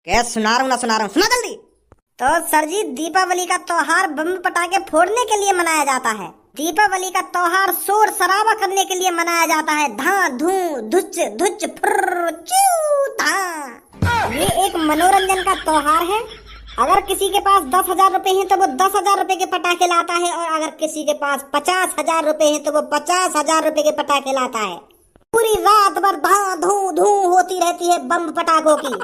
क्या सुना रहा हूँ ना सुना रहा हूँ, सुना जल्दी। तो सर जी, दीपावली का त्योहार बम पटाखे फोड़ने के लिए मनाया जाता है। दीपावली का त्योहार शोर शराबा करने के लिए मनाया जाता है। धां धूं धुच धुच फुर्र चू धा। ये एक मनोरंजन का त्योहार है। अगर किसी के पास 10,000 रुपए हैं तो वो 10,000 रुपए के पटाखे लाता है, और अगर किसी के पास 50,000 रुपए हैं तो वो 50,000 रुपए के पटाखे लाता है। पूरी रात भर धां धूं धूं होती रहती है बम पटाखों की।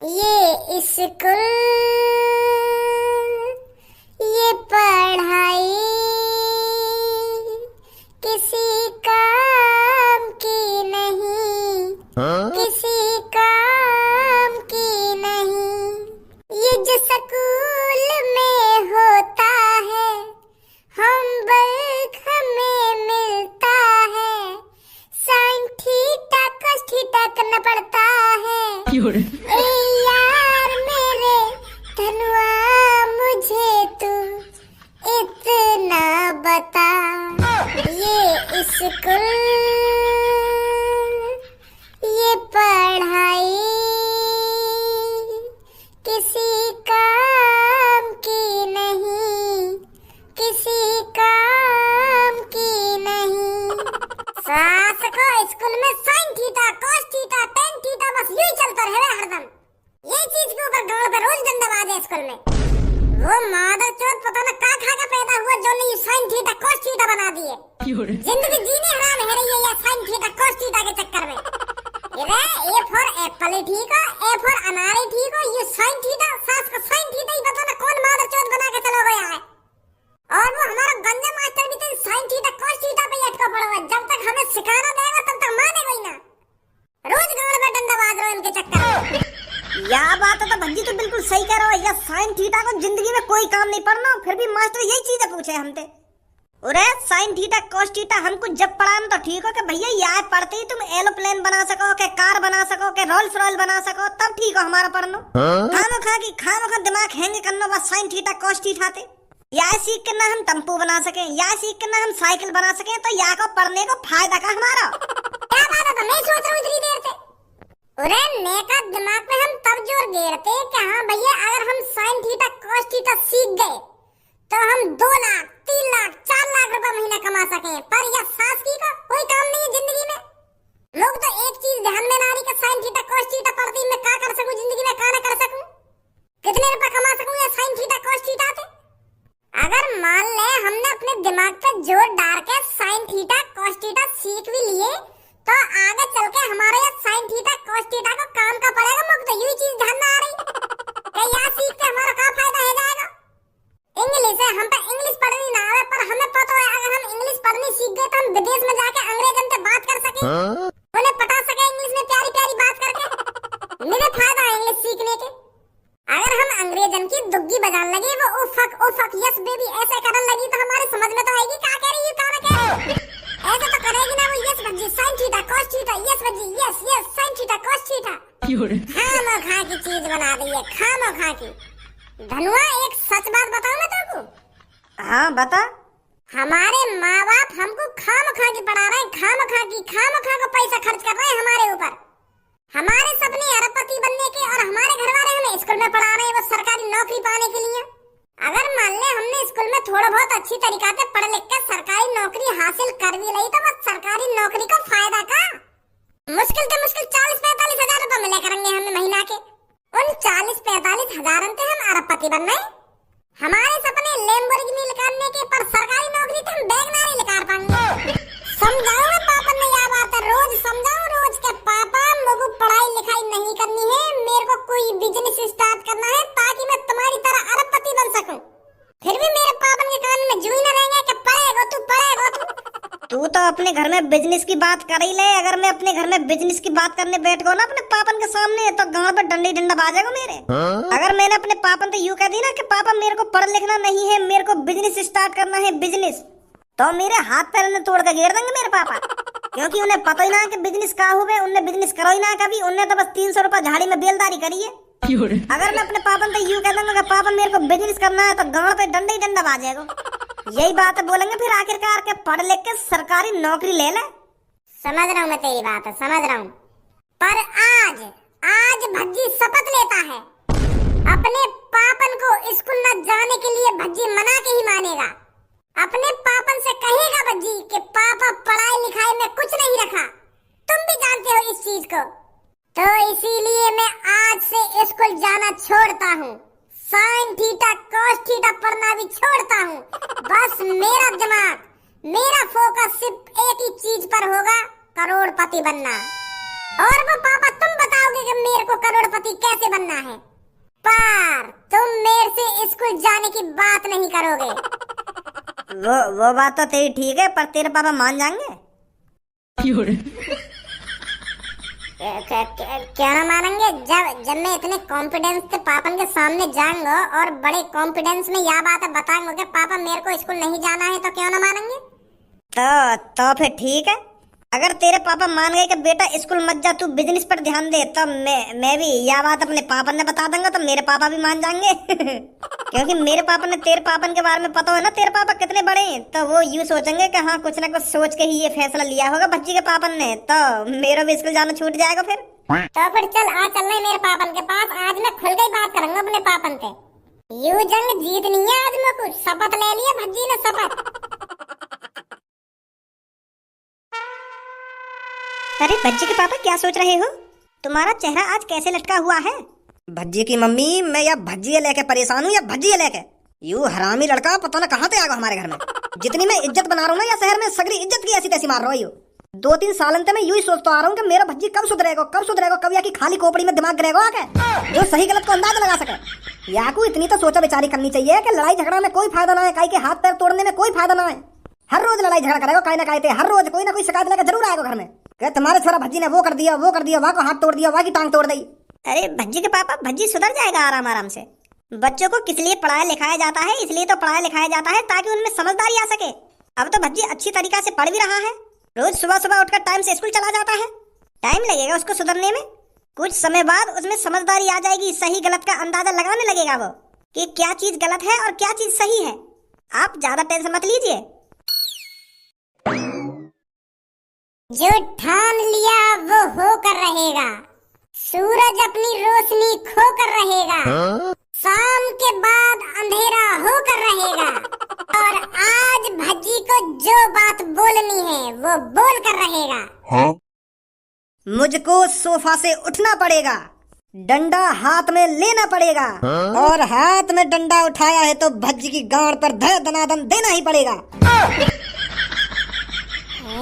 ये स्कूल, ये पढ़ाई किसी काम की नहीं, किसी काम की नहीं। ये जो स्कूल में होता है, होमवर्क हमें मिलता है, साइन थीटा कॉस थीटा करना पड़ता है। ए यार मेरे धनुआ, मुझे तू इतना बता। ये स्कूल, ये पढ़ाई किसी काम की नहीं, किसी काम की नहीं। सास को स्कूल में sign theta cos theta tan theta बस यूं चलता रहे हरदम। ये चीज के ऊपर गांव पे रोज डंडा बाजे स्कूल में। वो मादर चोद पता न का खा के पैदा हुआ जो ने साइन थीटा कॉस थीटा बना दिए। जिंदगी जीने हराम है रही है या साइन थीटा कॉस थीटा के चक्कर में। ये ए फॉर एप्पल ही ठीक है, ए फॉर अनार ही ठीक है, ये साइन थीटा, सास को साइन थीटा ही पता न कौन मादर चोद बना के चला गया है। और वो हमारा गंजा मास्टर भी तो साइन थीटा कॉस थीटा पे अटका पड़ा हुआ है। जब तक हमें सिखाना देगा तब तक मानेगा ही ना। रोज गांव में डंडा बाज रहे इनके चक्कर। या बात है तो भंजी तो बिल्कुल सही कह रहा हो। या साइन थीटा को जिंदगी में कोई काम नहीं पढ़ना, फिर भी मास्टर यही चीजें पूछे हमसे। अरे साइन थीटा कॉस थीटा हमको जब पढ़ाया तो ठीक हो कि भैया याद पढ़ते ही तुम एरोप्लेन बना सको, के कार बना सको, के रोल्स रॉयल बना सको, तब ठीक हो हमारा पढ़नो। खामो खा दिमाग हैंग करना बस साइन थीटा कॉस थीटा थे। या सीख के ना हम टम्पू बना सके, या सीख के ना हम साइकिल बना सके, तो या को पढ़ने को फायदा का हमारा। क्या बात है, तो मैं सोच रहा हूँ इतनी देर से। अरे नेका दिमाग में हम तब जोर देते कि हाँ भैया अगर हम साइन थीटा कॉस थीटा सीख गए तो हम 2 लाख 3 लाख 4 लाख रुपए महीना कमा सके। पर यह सास की का कोई काम नहीं है जिंदगी में। लोग तो एक चीज ध्यान में ना रही कि साइन थीटा कॉस थीटा पढ़ती मैं क्या कर सकूं जिंदगी में, क्या ना कर सकूं, कितने रुपए कमा सकूं या साइन थीटा कॉस थीटा से। अगर मान ले हमने अपने दिमाग पे जोर डाल के साइन थीटा कॉस थीटा सीख भी लिए तो आगे चल के हमारे यहाँ साइन थीटा कॉस थीटा को काम का पड़ेगा। मुझे तो यही चीज ध्यान में आ रही कि यहाँ सीख के हमारा क्या फायदा है जाएगा। इंग्लिश है, हम पे इंग्लिश पढ़नी ना आवे, पर हमें पता है अगर हम इंग्लिश पढ़नी सीख गए तो हम विदेश में जाके अंग्रेजन से बात कर सके, उन्हें पटा सके इंग्लिश में प्यारी प्यारी बात करके। मेरे फायदा है इंग्लिश सीखने के। अगर हम अंग्रेजन की दुग्गी बजाने लगे, वो ओ फक यस बेबी ऐसे करने लगी तो हमारे समझ में तो आएगी क्या कह रही है क्या ना कह रही है। ऐसे तो करेगी ना वो यस बजी sine theta cos theta, yes बजी yes yes sine theta cos theta. खामो खा की चीज बना दी है, खामो खा की। धनुआ एक सच बात बताऊं मैं तुमको। हाँ बता। हमारे माँ बाप हमको खामो खा की पढ़ा रहे हैं, खामो खा को पैसा खर्च कर रहे हैं हमारे ऊपर। हमारे सपने अरबपति बनने के, और हमारे घर वाले हमें स्कूल में पढ़ा रहे हैं वो सरकारी नौकरी पाने के लिए। अगर मान ले हमने स्कूल में थोड़ा बहुत अच्छी तरीका से पढ़ लिख कर सरकारी नौकरी हासिल कर भी ली तो बस सरकारी नौकरी का फायदा का। मुश्किल से मुश्किल 40-45 हजार रुपए मिले करेंगे हमें महीना के। उन 40-45 हजार से हम अरबपति बन रहे। हमारे सपने लैम्बोर्गिनी निकालने के, पर सरकारी नौकरी तो हम बैग नहीं निकाल पाएंगे। समझाओ ना पापा ने यह बात है, रोज समझाओ रोज के पापा मुझे पढ़ाई लिखाई नहीं करनी है, मेरे को कोई बिजनेस स्टार्ट करना है ताकि मैं तुम्हारी तरह अरबपति बन सकूं। फिर भी मेरे पापा के कान में जू ही न रहेंगे कि पढ़ेगा तू तो अपने घर में बिजनेस की बात कर ही ले। अगर मैं अपने घर में बिजनेस की बात करने बैठ गया ना अपने पापन के सामने तो गांव पे डंडी डंडा बाजेगा मेरे। अगर मैंने अपने पापन से यूं कह दी ना कि पापा मेरे को पढ़ लिखना नहीं है, मेरे को बिजनेस स्टार्ट करना है बिजनेस, तो मेरे हाथ पैर ने तोड़ के गिर देंगे मेरे पापा। क्योंकि उन्हें पता ही ना कि बिजनेस का हुए, उन्हें बिजनेस करो ही ना कभी, उन्हें तो बस 300 रुपए झाड़ी में बेलदारी करी है। अगर मैं अपने पापन से यूं कह दूंगा कि पापा मेरे को बिजनेस करना है तो गांव पे डंडा ही डंडा बाजेगा। यही बात बोलेंगे फिर आखिरकार के पढ़ लिख के सरकारी नौकरी ले ले। समझ रहा हूँ मैं तेरी बात है, समझ रहा हूँ, पर आज आज भज्जी शपथ लेता है अपने पापन को स्कूल न जाने के लिए भज्जी मना के ही मानेगा। अपने पापन से कहेगा भज्जी कि पापा पढ़ाई लिखाई में कुछ नहीं रखा, तुम भी जानते हो इस चीज को। तो इसीलिए मैं आज से स्कूल जाना छोड़ता हूँ, साइन थीटा कॉस थीटा पढ़ना भी छोड़ता हूँ। बस मेरा दिमाग, मेरा फोकस सिर्फ एक ही चीज पर होगा, करोड़पति बनना। और वो पापा तुम बताओगे कि मेरे को करोड़पति कैसे बनना है, पर तुम मेरे से स्कूल जाने की बात नहीं करोगे। वो बात तो तेरी ठीक है, पर तेरे पापा मान जाएंगे? क्या ना मानेंगे? जब मैं इतने कॉन्फिडेंस से पापन के सामने जाऊंगा और बड़े कॉन्फिडेंस में यह बात बताऊंगा कि पापा मेरे को स्कूल नहीं जाना है, तो क्यों ना मानेंगे? तो फिर ठीक है। अगर तेरे पापा मान गए कि बेटा स्कूल मत जा, तू बिजनेस पर ध्यान दे, तो मैं भी यह बात अपने पापा ने बता दूंगा, तो मेरे पापा भी मान जाएंगे। क्योंकि मेरे पापा ने तेरे पापन के बारे में पता है ना, तेरे पापा कितने बड़े हैं, तो वो यूं सोचेंगे कि हाँ कुछ ना कुछ सोच के ही ये फैसला लिया होगा भज्जी के पापन ने, तो मेरा भी स्कूल जाना छूट जाएगा फिर। तो फिर चल आ चल रहे मेरे पापन के पास, आज मैं खुल गई बात करूंगा अपने पापन से। यू जंग जीतनी है आज मैं, कुछ शपथ ले लिया भज्जी ने, शपथ। अरे भज्जी के पापा क्या सोच रहे हो? तुम्हारा चेहरा आज कैसे लटका हुआ है? भज्जी की मम्मी, मैं या भज्जी लेके परेशान हूँ या भज्जी लेके। यू हरामी लड़का पता न कहाँ से आ गया हमारे घर में। जितनी मैं इज्जत बना रहा हूँ ना या शहर में सगरी इज्जत की ऐसी तैसी मार रहा हूँ। 2-3 साल से मैं यूं ही सोचता आ रहा हूँ कि मेरा भज्जी कब सुधरेगा, कब या की खाली खोपड़ी में दिमाग गिरेगा आके, जो सही गलत को अंदाजा लगा सके। याकू इतनी तो सोचा बेचारी करनी चाहिए कि लड़ाई झगड़ा में कोई फायदा ना है, काई के हाथ पैर तोड़ने में कोई फायदा ना है। हर रोज लड़ाई झगड़ा करेगा काई ना काई ते, हर रोज कोई ना कोई शिकायत लेकर जरूर आएगा घर में कि तुम्हारे छोरा भज्जी ने वो कर दिया, वहाँ को हाथ तोड़ दिया, वहाँ की टांग तोड़ दी। अरे भज्जी के पापा, भज्जी सुधर जाएगा आराम आराम से। बच्चों को किस लिए पढ़ाया लिखाया जाता है? इसलिए तो पढ़ाया लिखाया जाता है ताकि उनमें समझदारी आ सके। अब तो भज्जी अच्छी तरीका से पढ़ भी रहा है, रोज सुबह सुबह उठकर टाइम से स्कूल चला जाता है। टाइम लगेगा उसको सुधरने में, कुछ समय बाद उसमें समझदारी आ जाएगी, सही गलत का अंदाजा लगाने लगेगा वो कि क्या चीज गलत है और क्या चीज सही है। आप ज्यादा टेंशन मत लीजिए। जो ठान लिया वो होकर रहेगा, सूरज अपनी रोशनी खोकर रहेगा, शाम के बाद अंधेरा होकर रहेगा, और आज भज्जी को जो बात बोलनी है वो बोल कर रहेगा। मुझको सोफा से उठना पड़ेगा, डंडा हाथ में लेना पड़ेगा, और हाथ में डंडा उठाया है तो भज्जी की गांड पर धड़ दनादन देना ही पड़ेगा।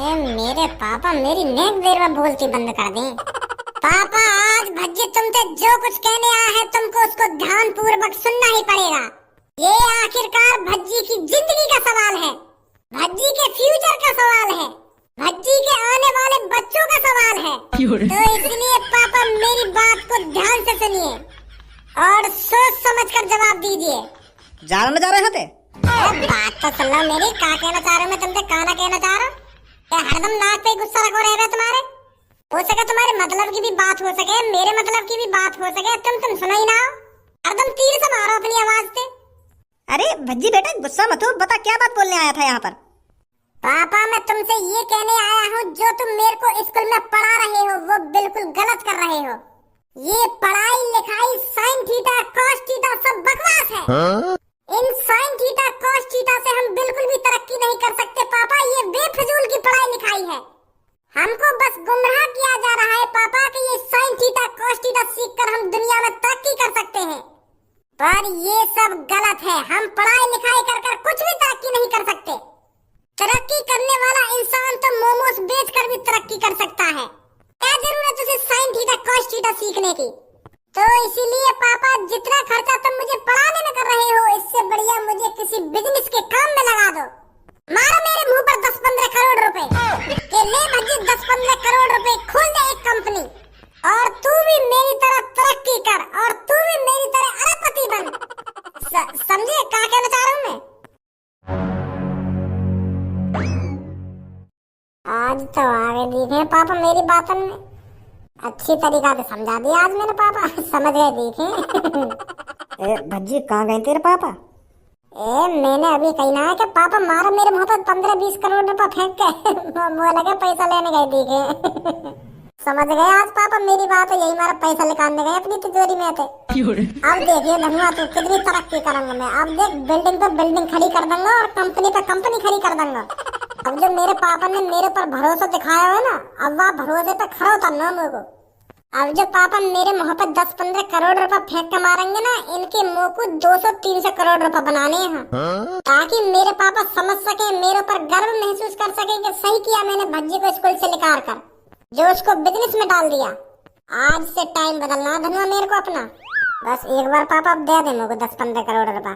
मेरे पापा मेरी नेक देर में बोलती बंद कर दें। पापा आज भज्जी तुमसे जो कुछ कहने आया है तुमको उसको ध्यान पूर्वक सुनना ही पड़ेगा। ये आखिरकार भज्जी की जिंदगी का सवाल है, भज्जी के फ्यूचर का सवाल है, भज्जी के आने वाले बच्चों का सवाल है। तो इसलिए पापा मेरी बात को ध्यान से सुनिए और सोच समझ कर जवाब दीजिए। जा रहे होते बात तो सुन लो मेरी, क्या कहना चाह रहा हूँ मैं तुमसे, कहना कहना चाह रहा हूँ क्या हरदम नाक पे गुस्सा रखो रह रहे तुम्हारे? हो सके तुम्हारे मतलब की भी बात हो सके, मेरे मतलब की भी बात हो सके, तुम सुनो ही ना हो, हरदम तीर से मारो अपनी आवाज से। अरे भज्जी बेटा गुस्सा मत हो, बता क्या बात बोलने आया था यहाँ पर? पापा मैं तुमसे ये कहने आया हूँ, जो तुम मेरे को स्कूल में पढ़ा रहे हो वो बिल्कुल गलत कर रहे हो। ये पढ़ाई लिखाई साइन थीटा कॉस थीटा सब बकवास है। इन साइन थीटा कॉस थीटा से हम बिल्कुल भी तरक्की नहीं कर सकते पापा, ये बेफिजूल की पढ़ाई लिखाई है। हमको बस गुमराह किया जा रहा है पापा कि ये साइन थीटा कॉस थीटा सीखकर हम दुनिया में तरक्की कर सकते हैं, पर ये सब गलत है। हम पढ़ाई लिखाई कर कर कुछ भी तरक्की नहीं कर सकते। तरक्की करने वाला इंसान तो मोमोज बेचकर भी तरक्की कर सकता है, क्या जरूरत उसे साइन थीटा कॉस थीटा सीखने की? तो इसीलिए पापा जितना खर्चा तुम मुझे पढ़ाने में कर रहे हो, इससे बढ़िया मुझे किसी बिजनेस के काम में लगा दो। मारो मेरे मुंह पर 10-15 करोड़ रुपए के ले भज्जी, 10-15 करोड़ रुपए खोल दे एक कंपनी, और तू भी मेरी तरह तरक्की कर और तू भी मेरी तरह अरबपति बन। समझे क्या कहना चाह रहा हूँ मैं? आज तो आगे दिखे पापा मेरी बातन में, अच्छी तरीका से समझा दिया आज मेरे पापा, समझ गए देखे। भज्जी कहाँ गए तेरे पापा? मैंने अभी कहना है कि पापा मारो मेरे मुंह पर 15-20 करोड़ रुपए फेंक के वो लगे पैसा लेने गए देखे। समझ गए आज पापा मेरी बात है, यही हमारा पैसा निकालने गए अपनी तिजोरी में थे। अब देखिए धनुआ तो कितनी तरक्की करूंगा मैं। अब देख बिल्डिंग पे बिल्डिंग खड़ी कर दूंगा और कंपनी पे कंपनी खड़ी कर दूंगा। अब जो मेरे पापा ने मेरे पर भरोसा दिखाया है ना, अब वह भरोसे पे खड़ा उतरना मेरे को। अब जो पापा मेरे मुँह पर 10-15 करोड़ रुपए फेंक के मारेंगे ना, इनके मुंह को 200-300 करोड़ रुपए बनाने हैं, ताकि मेरे पापा समझ सके, मेरे ऊपर गर्व महसूस कर सके कि सही किया मैंने भज्जी को स्कूल से निकाल कर, जो उसको बिजनेस में डाल दिया। आज से टाइम बदलना धनुआ मेरे को अपना। बस एक बार पापा अब दे दे मेरे को 10-15 करोड़ रुपए।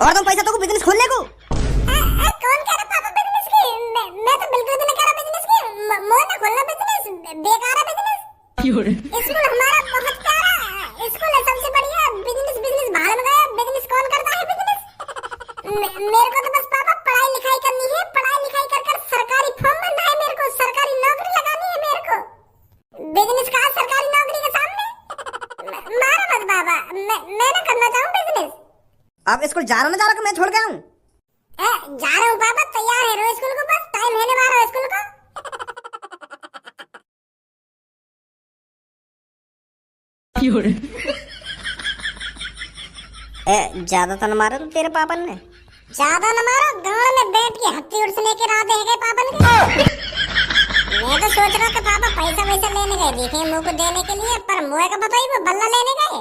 और तुम पैसा तो बिजनेस खोलने को कौन कह रहा पापा बिजनेस की? मैं तो बिल्कुल भी नहीं कह रहा बिजनेस की। मोह ना खोलना बिजनेस, बेकार है बिजनेस। स्कूल हमारा बहुत प्यारा स्कूल है, सबसे बढ़िया। बिजनेस बिजनेस बाहर में गया, बिजनेस कौन करता है बिजनेस? मेरे को तो बस पापा पढ़ाई लिखाई करनी है, पढ़ाई लिखाई कर कर सरकारी फॉर्म भरना है मेरे को, सरकारी नौकरी लगानी है मेरे को। बिजनेस का सरकारी नौकरी के सामने मारो मत बाबा, मैं ना करना चाहूँ बिजनेस। अब स्कूल जा रहा कि मैं छोड़ के आऊं? जा रहा हूँ पापा, तैयार है रो स्कूल को, बस टाइम होने वाला है स्कूल का। ज्यादा तो न मारो तो तेरे पापन ने। ज्यादा न मारो, गांव में बैठ के हत्ती उड़सने के रात है पापन के। मैं तो सोच रहा था पापा पैसा वैसा लेने गए देखे मुंह को देने के लिए, पर मुँह का बताई वो बल्ला लेने गए।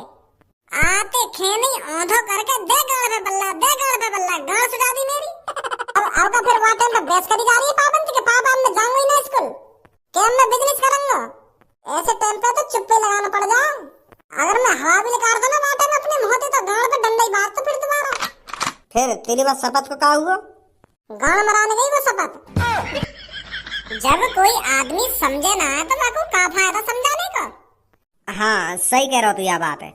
आते खेनी औंधो करके दे गाड़ पे बल्ला, दे गाड़ पे बल्ला, गाड़ सुझा दी मेरी। अब का फिर वहाँ टाइम पे बेस करी जा रही है पापन के पापा, अब मैं जाऊंगा ही ना स्कूल, क्या मैं बिजनेस करूंगा? ऐसे टाइम पे तो चुप्पे लगाना पड़ जाए। अगर मैं हवा भी निकाल दूं ना वहाँ टाइम अपने मुँह से, तो गाड़ पे डंडा ही बात तो फिर दोबारा। फिर तेरी बात शपथ को क्या हुआ? गाड़ मराने गई वो शपथ। जब कोई आदमी समझे ना तो आपको क्या फायदा समझाने का? हाँ सही कह रहा तू, यह बात है।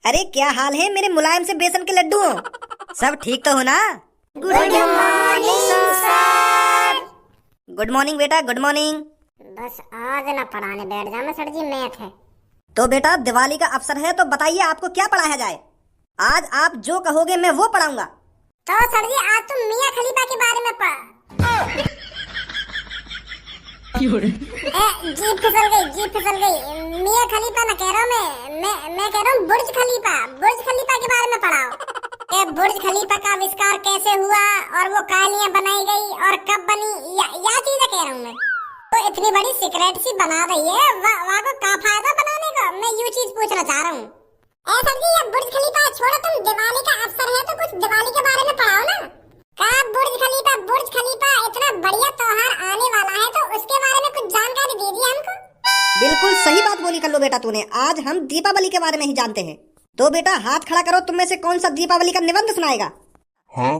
अरे क्या हाल है मेरे मुलायम से बेसन के लड्डू? सब ठीक तो हो ना? Good morning sir. Good morning बेटा, गुड मॉर्निंग। बस आज ना पढ़ाने बैठ जाना सर जी, मैथ है। तो बेटा दिवाली का अवसर है, तो बताइए आपको क्या पढ़ाया जाए? आज आप जो कहोगे मैं वो पढ़ाऊंगा। तो सर जी आज तुम मियां खलीफा के बारे में पढ़। जी फिसल गई। मियां खलीफा ना कह रहा मैं कह रहा हूँ बुर्ज खलीफा के बारे में पढ़ाओ। बुर्ज खलीफा का आविष्कार कैसे हुआ और वो कहानियां बनाई गई और कब बनी, या चीजें कह रहा हूँ मैं। तो इतनी बड़ी सीक्रेट सी बना रही है, वहाँ को क्या फायदा बनाने का? मैं यूँ चीज पूछना चाह रहा हूँ। सर जी ये बुर्ज खलीफा छोड़ो, तुम दिवाली का अवसर है तो कुछ दिवाली के बारे में पढ़ाओ ना। कहा बुर्ज खलीफा इतना बढ़िया त्योहार आने वाला है, तो उसके बारे में कुछ जानकारी दे दी हमको। बिल्कुल सही बात बोली कल्लू बेटा तूने। आज हम दीपावली के बारे में ही जानते हैं। तो बेटा हाथ खड़ा करो, तुम में से कौन सा दीपावली का निबंध सुनाएगा? हाँ?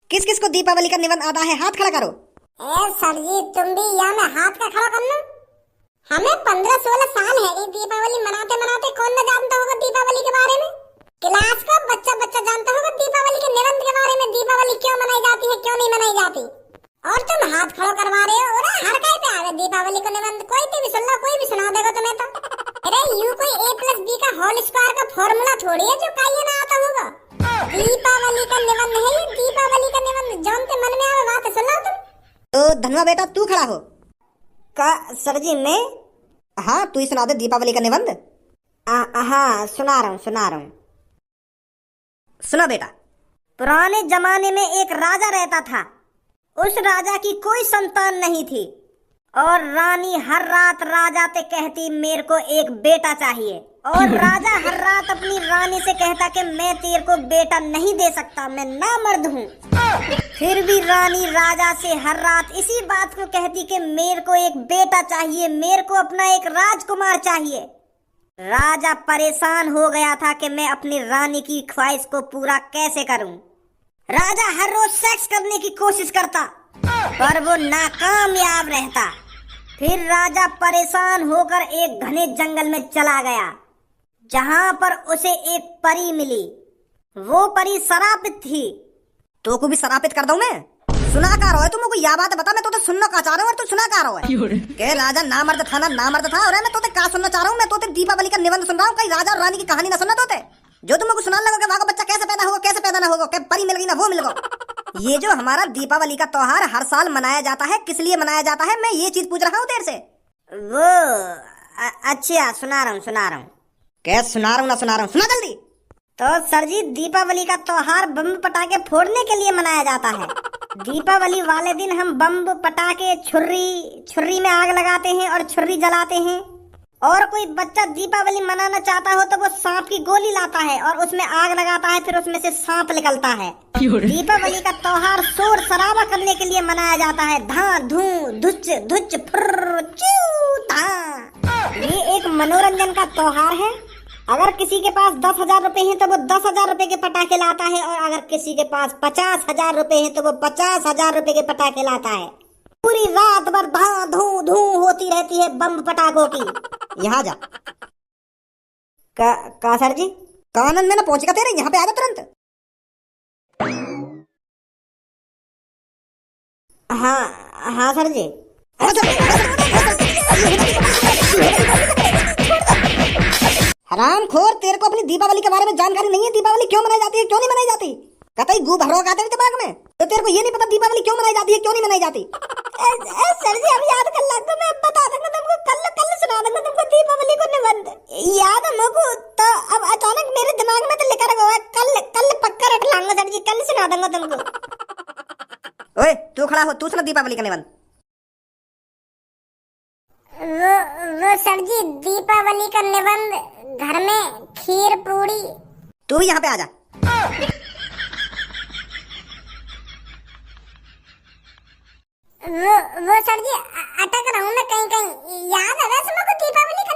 किस किस को दीपावली का निबंध आता है? हाथ खड़ा करो। सर जी तुम भी या मैं हाथ का खड़ा करना? हमें 15-16 साल है दीपावली मनाते मनाते, कौन न जानता होगा दीपावली के बारे में? क्लास का बच्चा जानता होगा दीपावली के निबंध के बारे में, दीपावली क्यों मनाई जाती है क्यों नहीं मनाई जाती। और तुम हाथ खड़ा करवा रहे हो और हर कहीं पे आ गए दीपावली का निबंध। कोई भी सुन लो, कोई भी सुना देगा तुम्हें तो। अरे यू कोई a+b का होल स्क्वायर का फॉर्मूला थोड़ी है जो कहीं ना आता होगा। दीपावली का निबंध है ये, दीपावली का निबंध। जानते मन में आवे बात सुन लो तुम। तो धनुआ बेटा तू खड़ा हो। का सर जी मैं? हाँ तू ही सुना दे दीपावली का निबंध। हाँ सुना रहा हूँ। सुना बेटा। पुराने जमाने में एक राजा रहता था। उस राजा की कोई संतान नहीं थी और रानी हर रात राजा से कहती मेरे को एक बेटा चाहिए, और राजा हर रात अपनी रानी से कहता कि मैं तेरे को बेटा नहीं दे सकता, मैं नामर्द हूँ। फिर भी रानी राजा से हर रात इसी बात को कहती कि मेरे को एक बेटा चाहिए, मेरे को अपना एक राजकुमार चाहिए। राजा परेशान हो गया था कि मैं अपनी रानी की ख्वाहिश को पूरा कैसे करूं। राजा हर रोज सेक्स करने की कोशिश करता पर वो नाकामयाब रहता। फिर राजा परेशान होकर एक घने जंगल में चला गया, जहां पर उसे एक परी मिली। वो परी शरापित थी। तो को भी शरापित कर दूं मैं? सुना का रहा है तुमको? या बात बता, मैं तो सुनना का चाह रहा हूँ और तू सुना का रहा है के राजा नामर्द था ना नामर्द था, और मैं तो का सुनना चाह रहा हूँ। मैं तो दीपावली का निबंध सुन रहा हूँ, कहीं राजा और रानी की कहानी ना सुनना तो जो तुमको सुनाने लगोगे वहां का बच्चा कैसे पैदा होगा, कैसे पैदा ना होगा, क्या परी मिल गई ना वो मिल गो। ये जो हमारा दीपावली का त्योहार हर साल मनाया जाता है, किस लिए मनाया जाता है, मैं ये चीज पूछ रहा हूँ देर से। वो अच्छा सुना रहा हूँ। क्या सुना रहा हूँ ना सुना रहा हूँ, सुना जल्दी। तो सर जी, दीपावली का त्योहार बम पटाखे फोड़ने के लिए मनाया जाता है। दीपावली वाले दिन हम बम पटाखे छुर्री में आग लगाते हैं और छुर्री जलाते हैं। और कोई बच्चा दीपावली मनाना चाहता हो तो वो सांप की गोली लाता है और उसमें आग लगाता है, फिर उसमें से सांप निकलता है। दीपावली का त्योहार शोर शराबा करने के लिए मनाया जाता है। धां धूं धुच धुच फुर्र चू धां। ये एक मनोरंजन का त्योहार है। अगर किसी के पास 10,000 रुपए हैं तो वो 10,000 रुपए के पटाखे लाता है, और अगर किसी के पास 50,000 रुपए हैं तो वो 50,000 रुपए के पटाखे लाता है। पूरी रात भर धां धूं धूं होती रहती है बम पटाखों की। यहाँ जा। का सर जी? कानन में ना पहुंचेगा तेरे, यहाँ पे आ जा तुरंत। हाँ सर जी। हराम खोर, तेरे को अपनी दीपावली के बारे में जानकारी नहीं है। दीपावली क्यों मनाई जाती है, क्यों नहीं मनाई जाती? कतई गू भरोग आते हैं दिमाग में, तो तेरे को ये नहीं पता दीपावली क्यों मनाई जाती है, क्यों नहीं मनाई जाती? सर जी अब याद कर लग, मैं बता दूंगा तुमको, कल सुना दूंगा तुमको दीपावली को निबंध। याद है मुझको, तो अब अचानक मेरे दिमाग में तो लिखा रखा हुआ है, कल पक्का रट लाऊंगा सर जी, कल सुना दूंगा तुमको। ओए तू खड़ा हो, तू सुना दीपावली का निबंध। वो सर जी, दीपावली का निबंध घर में खीर पूड़ी। तू भी यहाँ पे आ जा। वो सर जी, अटक रहा हूँ मैं कहीं कहीं। याद है वैसे मुझको दीपावली का